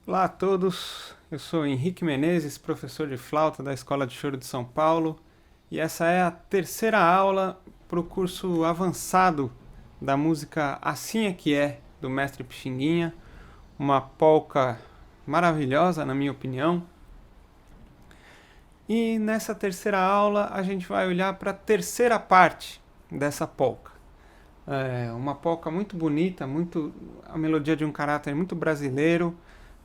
Olá a todos, eu sou Henrique Menezes, professor de flauta da Escola de Choro de São Paulo, e essa é a terceira aula para o curso avançado da música Assim é que é, do mestre Pixinguinha, uma polca maravilhosa na minha opinião. E nessa terceira aula a gente vai olhar para a terceira parte dessa polca. É uma polca muito bonita, a melodia de um caráter muito brasileiro,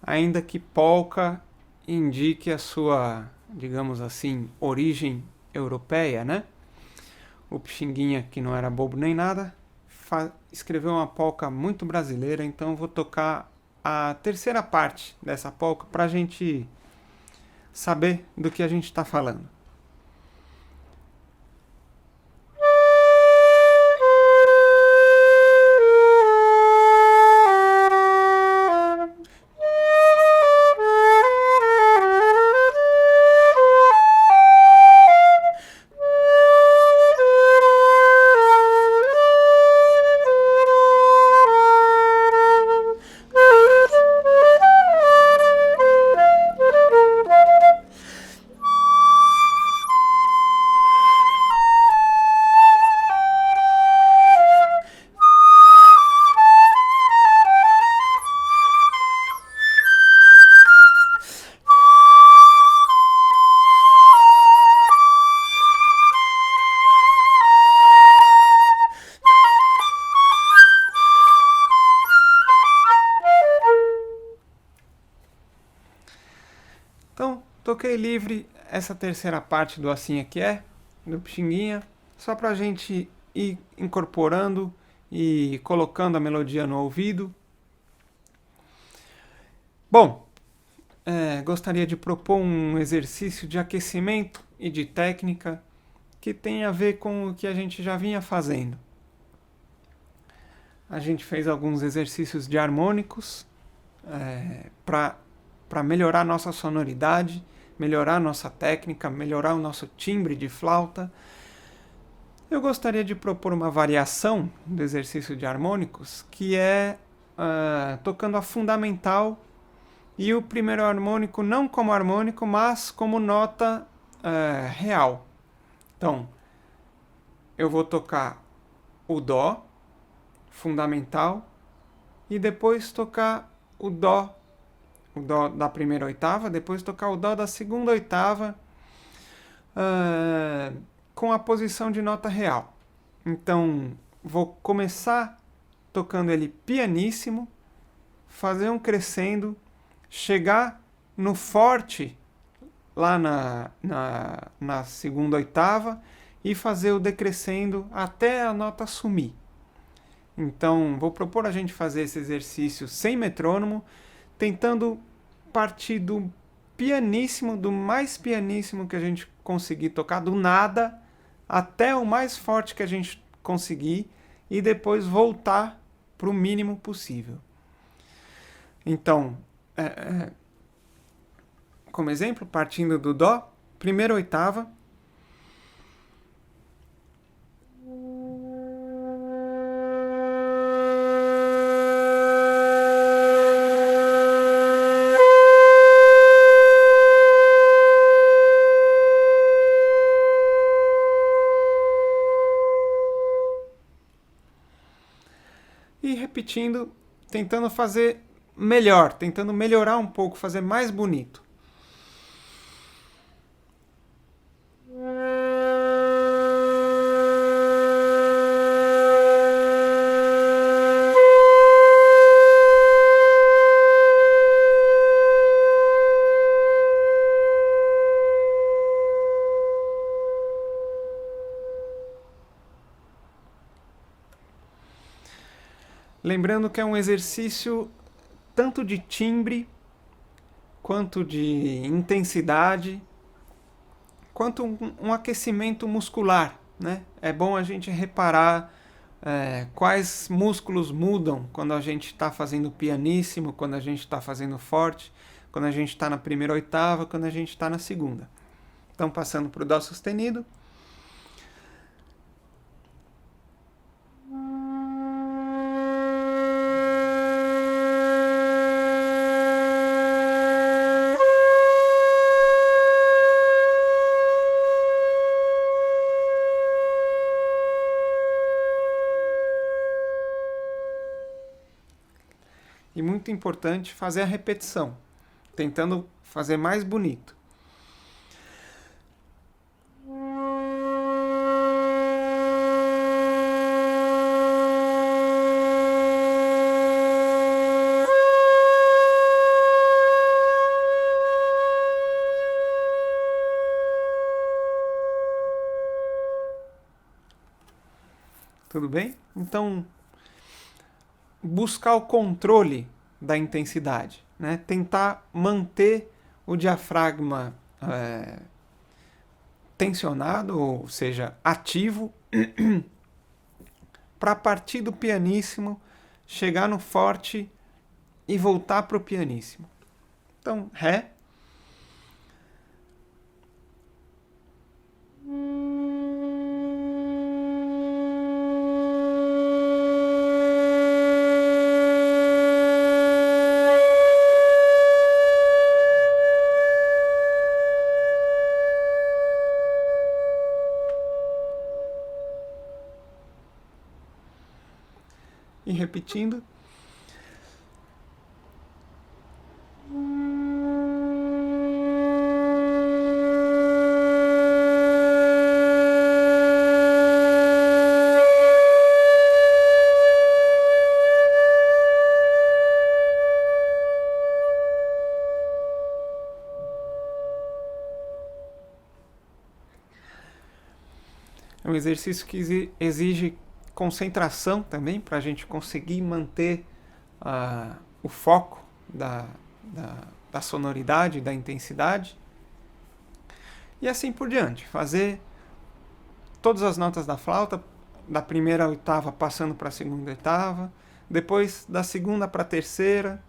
ainda que polca indique a sua, digamos assim, origem europeia, né? O Pixinguinha, que não era bobo nem nada, escreveu uma polca muito brasileira, então eu vou tocar a terceira parte dessa polca para a gente saber do que a gente está falando. Então, toquei livre essa terceira parte do Assim é que é, do Pixinguinha, só pra gente ir incorporando e colocando a melodia no ouvido. Bom, gostaria de propor um exercício de aquecimento e de técnica que tem a ver com o que a gente já vinha fazendo. A gente fez alguns exercícios de harmônicos para melhorar nossa sonoridade, melhorar nossa técnica, melhorar o nosso timbre de flauta. Eu gostaria de propor uma variação do exercício de harmônicos, que é tocando a fundamental e o primeiro harmônico não como harmônico, mas como nota real. Então, eu vou tocar o Dó, fundamental, e depois tocar o Dó da primeira oitava, depois tocar o Dó da segunda oitava com a posição de nota real. Então, vou começar tocando ele pianíssimo, fazer um crescendo, chegar no forte lá na segunda oitava e fazer o decrescendo até a nota sumir. Então, vou propor a gente fazer esse exercício sem metrônomo, tentando partir do pianíssimo, do mais pianíssimo que a gente conseguir tocar, do nada, até o mais forte que a gente conseguir, e depois voltar para o mínimo possível. Então, como exemplo, partindo do Dó, primeira oitava, e repetindo, tentando fazer melhor, tentando melhorar um pouco, fazer mais bonito. Lembrando que é um exercício tanto de timbre, quanto de intensidade, quanto um aquecimento muscular, né? É bom a gente reparar quais músculos mudam quando a gente está fazendo pianíssimo, quando a gente está fazendo forte, quando a gente está na primeira oitava, quando a gente está na segunda. Então, passando para o Dó sustenido. e muito importante fazer a repetição, tentando fazer mais bonito. Tudo bem? Então, buscar o controle da intensidade, né? Tentar manter o diafragma tensionado, ou seja, ativo, para partir do pianíssimo, chegar no forte e voltar para o pianíssimo. Então, Ré. E repetindo. É um exercício que exige concentração também, para a gente conseguir manter o foco da sonoridade, da intensidade. E assim por diante. Fazer todas as notas da flauta, da primeira oitava passando para a segunda oitava, depois da segunda para a terceira,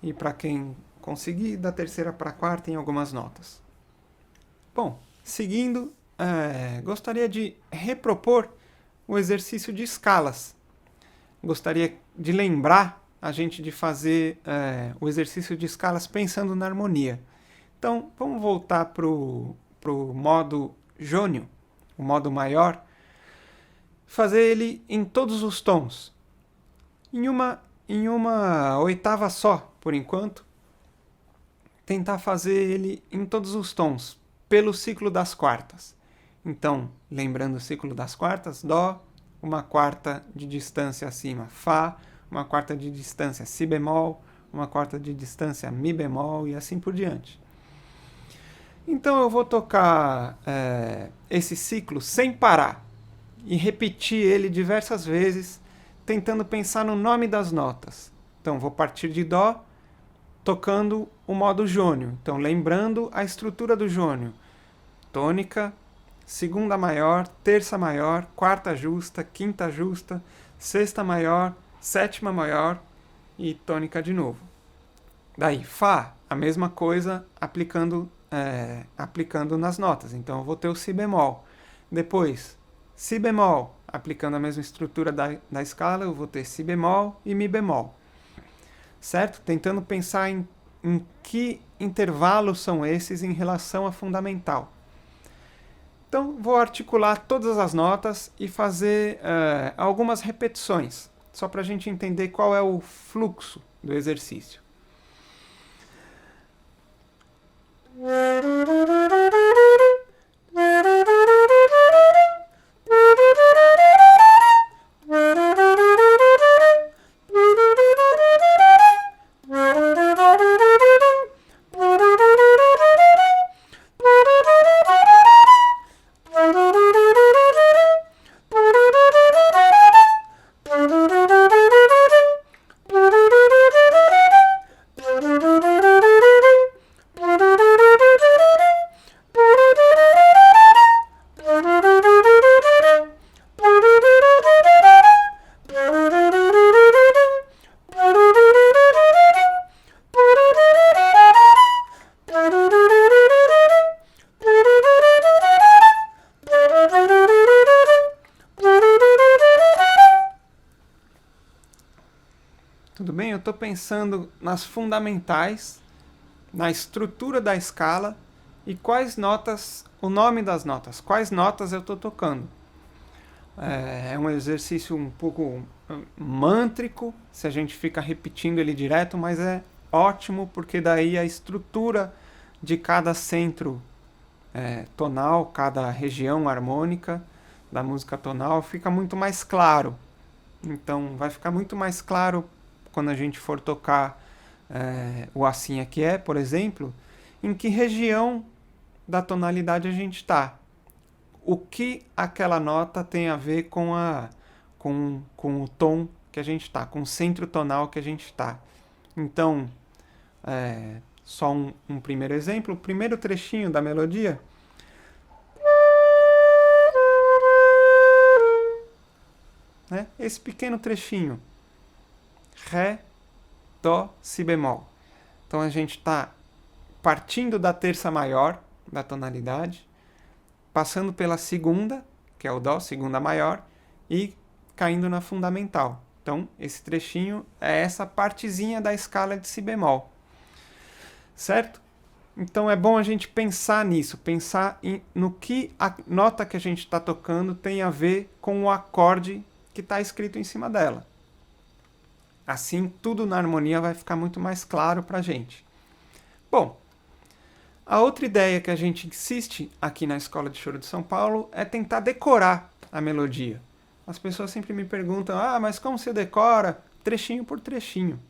e para quem conseguir, da terceira para a quarta em algumas notas. Bom, seguindo, gostaria de repropor o exercício de escalas. Gostaria de lembrar a gente de fazer o exercício de escalas pensando na harmonia. Então, vamos voltar para o modo jônio, o modo maior, fazer ele em todos os tons. Em uma oitava só, por enquanto. Tentar fazer ele em todos os tons, pelo ciclo das quartas. Então, lembrando o ciclo das quartas, Dó, uma quarta de distância acima, Fá, uma quarta de distância, Si bemol, uma quarta de distância, Mi bemol e assim por diante. Então eu vou tocar esse ciclo sem parar e repetir ele diversas vezes, tentando pensar no nome das notas. Então vou partir de Dó, tocando o modo jônio. Então lembrando a estrutura do jônio. Tônica, segunda maior, terça maior, quarta justa, quinta justa, sexta maior, sétima maior e tônica de novo. Daí, Fá, a mesma coisa aplicando nas notas. Então eu vou ter o Si bemol. Depois, Si bemol, aplicando a mesma estrutura da escala, eu vou ter Si bemol e Mi bemol. Certo? Tentando pensar em que intervalos são esses em relação à fundamental. Então, vou articular todas as notas e fazer algumas repetições, só para a gente entender qual é o fluxo do exercício. Tudo bem? Eu estou pensando nas fundamentais, na estrutura da escala e quais notas, o nome das notas, quais notas eu estou tocando. É um exercício um pouco mântrico, se a gente fica repetindo ele direto, mas é ótimo porque daí a estrutura de cada centro tonal, cada região harmônica da música tonal fica muito mais claro. Então vai ficar muito mais claro quando a gente for tocar o Assim É Que É, por exemplo, em que região da tonalidade a gente está. O que aquela nota tem a ver com o tom que a gente está, com o centro tonal que a gente está. Então, só um primeiro exemplo, o primeiro trechinho da melodia. Né? Esse pequeno trechinho. Ré, Dó, Si bemol. Então a gente está partindo da terça maior da tonalidade, passando pela segunda, que é o Dó, segunda maior, e caindo na fundamental. Então, esse trechinho é essa partezinha da escala de Si bemol. Certo? Então é bom a gente pensar nisso, pensar no que a nota que a gente está tocando tem a ver com o acorde que está escrito em cima dela. Assim, tudo na harmonia vai ficar muito mais claro para a gente. Bom, a outra ideia que a gente insiste aqui na Escola de Choro de São Paulo é tentar decorar a melodia. As pessoas sempre me perguntam, mas como você decora? Trechinho por trechinho.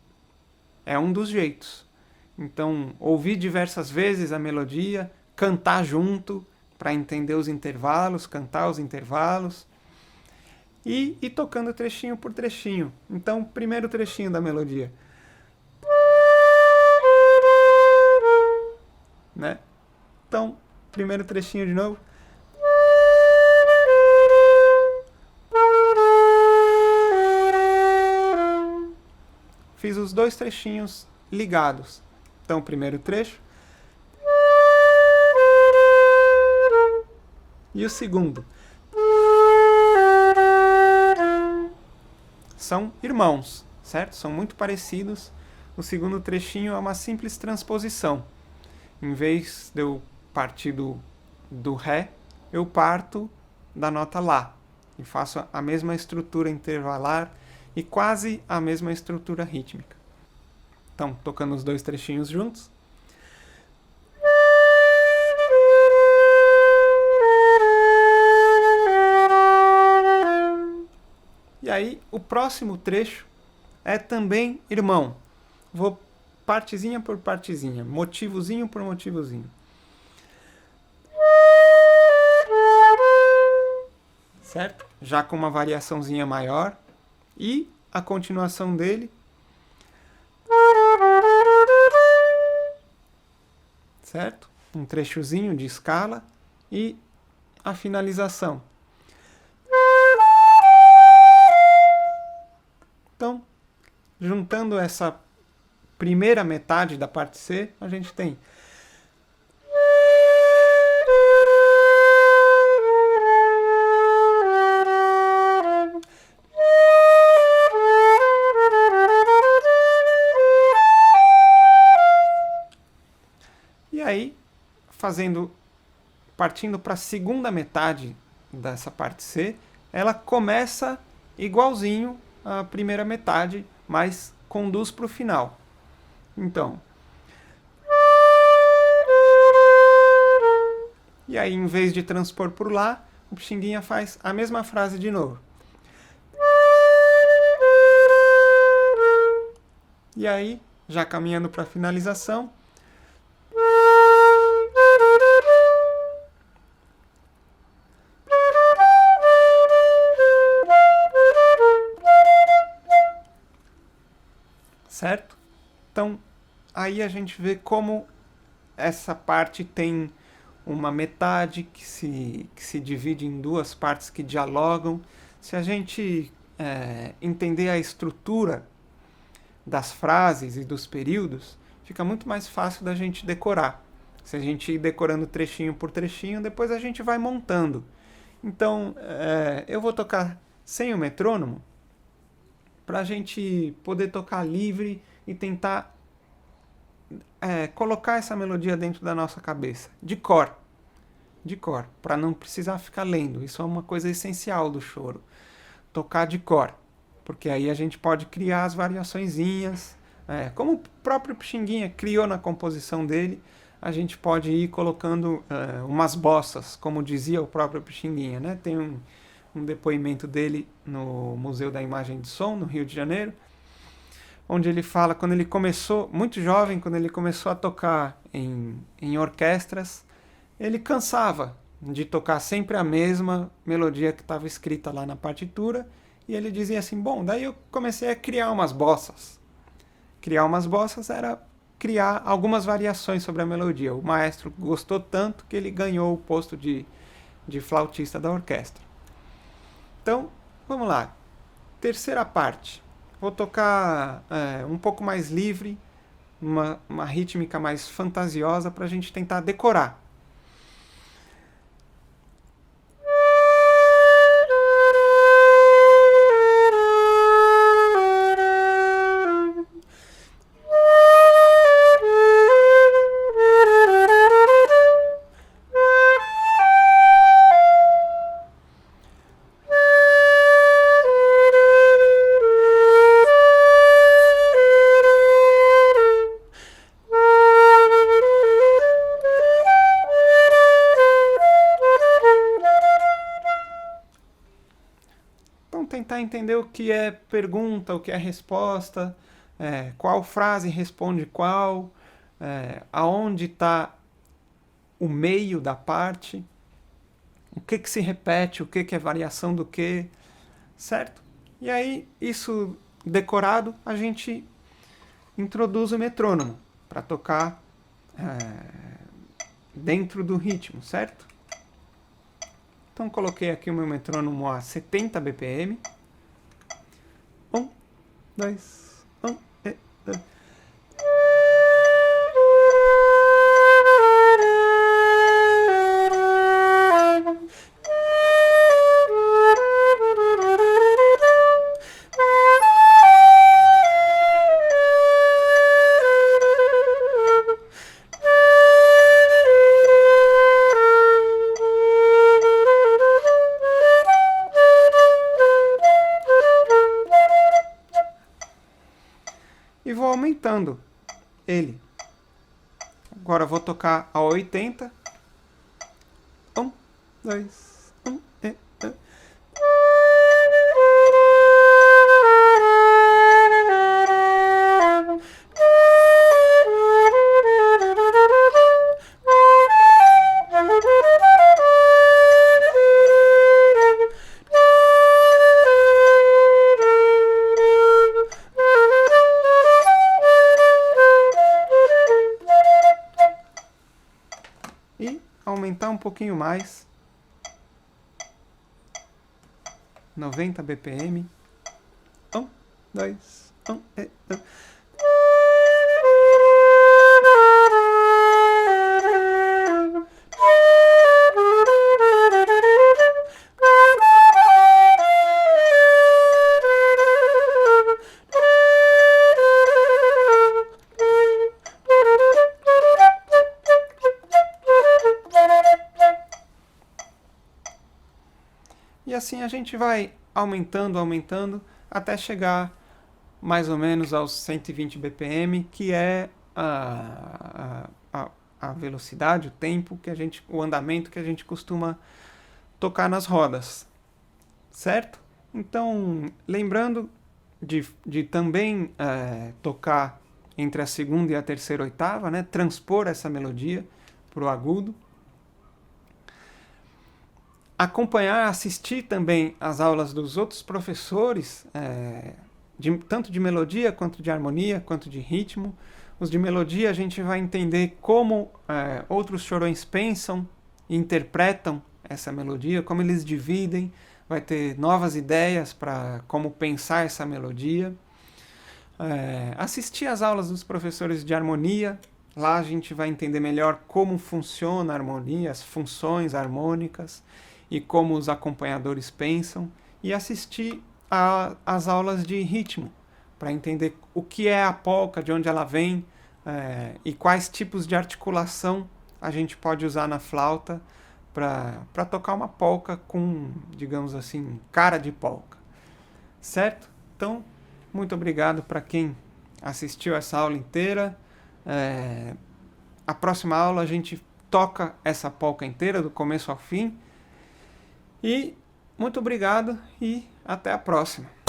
É um dos jeitos. Então, ouvir diversas vezes a melodia, cantar junto para entender os intervalos, cantar os intervalos e ir tocando trechinho por trechinho. Então, primeiro trechinho da melodia. Né? Então, primeiro trechinho de novo. Fiz os dois trechinhos ligados. Então, o primeiro trecho. E o segundo. São irmãos, certo? São muito parecidos. O segundo trechinho é uma simples transposição. Em vez de eu partir do Ré, eu parto da nota Lá. E faço a mesma estrutura intervalar e quase a mesma estrutura rítmica. Então, tocando os dois trechinhos juntos. E aí, o próximo trecho é também irmão. Vou partezinha por partezinha, motivozinho por motivozinho. Certo? Já com uma variaçãozinha maior. E a continuação dele. Certo? Um trechozinho de escala. E a finalização. Então, juntando essa primeira metade da parte C, a gente tem e aí, partindo para a segunda metade dessa parte C, ela começa igualzinho à primeira metade, mas conduz para o final. Então. E aí, em vez de transpor por Lá, o Pixinguinha faz a mesma frase de novo. E aí, já caminhando para a finalização. Certo? Então, aí a gente vê como essa parte tem uma metade que se divide em duas partes que dialogam. Se a gente entender a estrutura das frases e dos períodos, fica muito mais fácil da gente decorar. Se a gente ir decorando trechinho por trechinho, depois a gente vai montando. Então, eu vou tocar sem o metrônomo, para a gente poder tocar livre e tentar colocar essa melodia dentro da nossa cabeça, de cor. de cor, para não precisar ficar lendo. Isso é uma coisa essencial do choro, tocar de cor, porque aí a gente pode criar as variaçõezinhas, como o próprio Pixinguinha criou na composição dele, a gente pode ir colocando umas bossas, como dizia o próprio Pixinguinha, né? Tem um depoimento dele no Museu da Imagem de Som, no Rio de Janeiro, onde ele fala, quando ele começou, muito jovem, quando ele começou a tocar em orquestras, ele cansava de tocar sempre a mesma melodia que estava escrita lá na partitura, e ele dizia assim, bom, daí eu comecei a criar umas bossas. Criar umas bossas era criar algumas variações sobre a melodia. O maestro gostou tanto que ele ganhou o posto de flautista da orquestra. Então, vamos lá. Terceira parte. Vou tocar um pouco mais livre, uma rítmica mais fantasiosa para a gente tentar decorar. Tentar entender o que é pergunta, o que é resposta, qual frase responde qual, aonde está o meio da parte, o que se repete, o que é variação do que, certo? E aí, isso decorado, a gente introduz o metrônomo para tocar dentro do ritmo, certo? Então coloquei aqui o meu metrônomo a 70 BPM. 1, 2, 1 e 2. E vou aumentando ele. Agora vou tocar a 80. 1, 2, 1 e 2. E aumentar um pouquinho mais, 90 BPM, 1, 2, 1 e 2. E assim a gente vai aumentando, até chegar mais ou menos aos 120 BPM, que é a velocidade, o tempo, o andamento que a gente costuma tocar nas rodas, certo? Então, lembrando de também tocar entre a segunda e a terceira oitava, né? Transpor essa melodia para o agudo. Acompanhar, assistir também as aulas dos outros professores, tanto de melodia, quanto de harmonia, quanto de ritmo. Os de melodia a gente vai entender como outros chorões pensam e interpretam essa melodia, como eles dividem, vai ter novas ideias para como pensar essa melodia. Assistir às aulas dos professores de harmonia, lá a gente vai entender melhor como funciona a harmonia, as funções harmônicas, e como os acompanhadores pensam, e assistir às aulas de ritmo, para entender o que é a polca, de onde ela vem, e quais tipos de articulação a gente pode usar na flauta para tocar uma polca com, digamos assim, cara de polca, certo? Então, muito obrigado para quem assistiu essa aula inteira. A próxima aula a gente toca essa polca inteira, do começo ao fim. E muito obrigado e até a próxima.